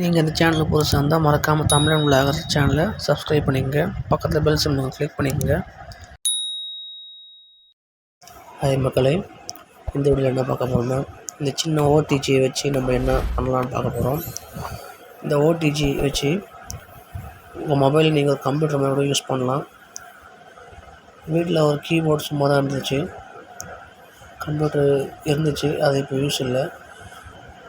நீங்கள் இந்த சேனலுக்கு புதுசாக இருந்தால் மறக்காமல் தமிழன் விலாகர் சேனலை சப்ஸ்கிரைப் பண்ணிக்கங்க. பக்கத்தில் பெல் சிம்பலை கிளிக் பண்ணிக்கங்க. ஹாய் மக்களே, இந்த வீடியோவில் என்ன பார்க்க போகிறோம்னா, இந்த சின்ன ஓடிஜியை வச்சு நம்ம என்ன பண்ணலான்னு பார்க்க போகிறோம். இந்த ஓடிஜி வச்சு உங்கள் மொபைல் நீங்கள் ஒரு கம்ப்யூட்டர் மாதிரி யூஸ் பண்ணலாம். வீட்டில் ஒரு கீபோர்டு சும்மா தான் இருந்துச்சு, கம்ப்யூட்டர் இருந்துச்சு, அது இப்போ யூஸ் இல்லை.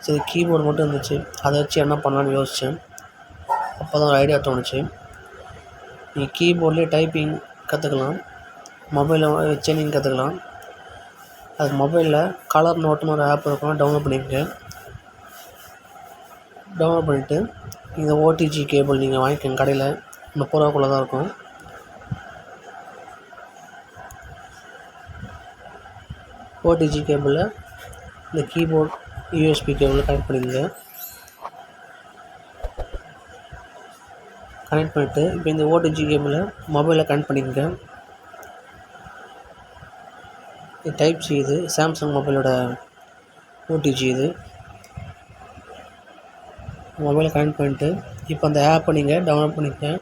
சரி, கீபோர்டு மட்டும் இருந்துச்சு, அதை வச்சு என்ன பண்ணலான்னு யோசித்தேன். அப்போ தான் ஒரு ஐடியா தோணுச்சு. நீங்கள் கீபோர்ட்லேயே டைப்பிங் கற்றுக்கலாம், மொபைலில் வச்சே நீங்கள் கற்றுக்கலாம். அதுக்கு மொபைலில் கலர் நோட்டுன்னு ஒரு ஆப் இருக்கும், டவுன்லோட் பண்ணிக்கங்க. டவுன்லோட் பண்ணிவிட்டு இந்த ஓடிஜி கேபிள் நீங்கள் வாங்கிக்கோங்க. கடையில் 30 ரூபாக்குள்ளே தான் இருக்கும். ஓடிஜி கேபிளில் இந்த கீபோர்ட் யூஎஸ்பி கேபிளில் கனெக்ட் பண்ணிக்கங்க. கனெக்ட் பண்ணிவிட்டு இப்போ இந்த ஓடிஜி கேபிளை மொபைலில் கனெக்ட் பண்ணிக்கங்க. இது டைப் சி, இது சாம்சங் மொபைலோட ஓடிஜி. இது மொபைலை கனெக்ட் பண்ணிவிட்டு இப்போ அந்த ஆப்பை நீங்கள் டவுன்லோட் பண்ணிக்கங்க.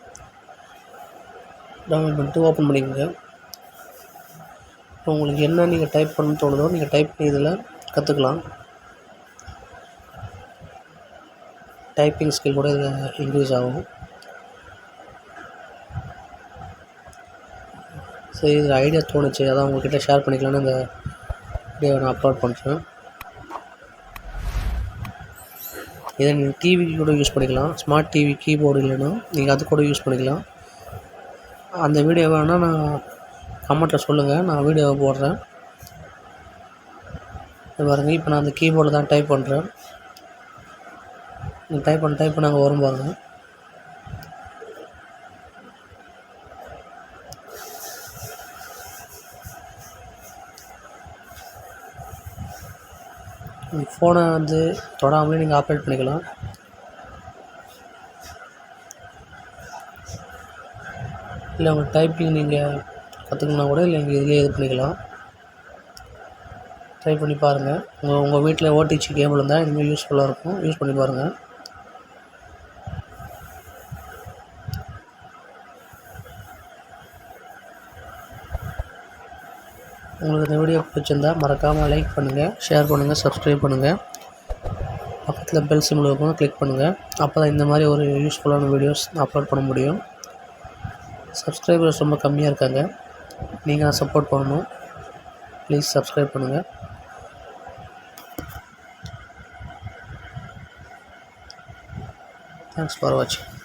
டவுன்லோட் பண்ணிட்டு ஓப்பன் பண்ணிக்கங்க. இப்போ உங்களுக்கு என்ன நீங்கள் டைப் பண்ணணும்னு தோணுதோ நீங்கள் டைப் பண்ணி இதில் கற்றுக்கலாம். டைப்பிங் ஸ்கில் கூட இதில் இன்க்ரீஸ் ஆகும். சரி, இதில் ஐடியா தோணுச்சு, அதான் உங்கள்கிட்ட ஷேர் பண்ணிக்கலான்னு இந்த வீடியோவை நான் அப்லோட் பண்ணுறேன். இதை நீங்கள் டிவிக்கு கூட யூஸ் பண்ணிக்கலாம். ஸ்மார்ட் டிவி கீபோர்டு இல்லைன்னா நீங்கள் அது கூட யூஸ் பண்ணிக்கலாம். அந்த வீடியோ வேணால் நான் கமெண்ட்டில் சொல்லுங்கள், நான் வீடியோவை போடுறேன். பாருங்கள், இப்போ நான் அந்த கீபோர்டில் தான் டைப் பண்ணுறேன். நீங்கள் டைப் பண்ண அங்கே வரும் பாருங்கள். ஃபோனை தொடாமலே நீங்கள் ஆப்ரேட் பண்ணிக்கலாம். இல்லை உங்கள் டைப்பிங் நீங்கள் கற்றுக்கணுன்னா கூட இல்லை நீங்கள் இதிலே இது பண்ணிக்கலாம். ட்ரை பண்ணி பாருங்கள். உங்கள் வீட்டில் ஓடிஜி கேபிள் இருந்தால் இதுமாதிரி யூஸ்ஃபுல்லாக இருக்கும். யூஸ் பண்ணி பாருங்கள். உங்களுக்கு இந்த வீடியோ பிடிச்சிருந்தால் மறக்காமல் லைக் பண்ணுங்கள், ஷேர் பண்ணுங்கள், சப்ஸ்கிரைப் பண்ணுங்கள். பக்கத்தில் பெல் சிம்பிள் இருக்கும், கிளிக் பண்ணுங்கள். அப்போ தான் இந்த மாதிரி ஒரு யூஸ்ஃபுல்லான வீடியோஸ் அப்லோட் பண்ண முடியும். சப்ஸ்கிரைபர்ஸ் ரொம்ப கம்மியாக இருக்காங்க, நீங்கள் சப்போர்ட் பண்ணணும். ப்ளீஸ் சப்ஸ்கிரைப் பண்ணுங்கள். Thanks for watching.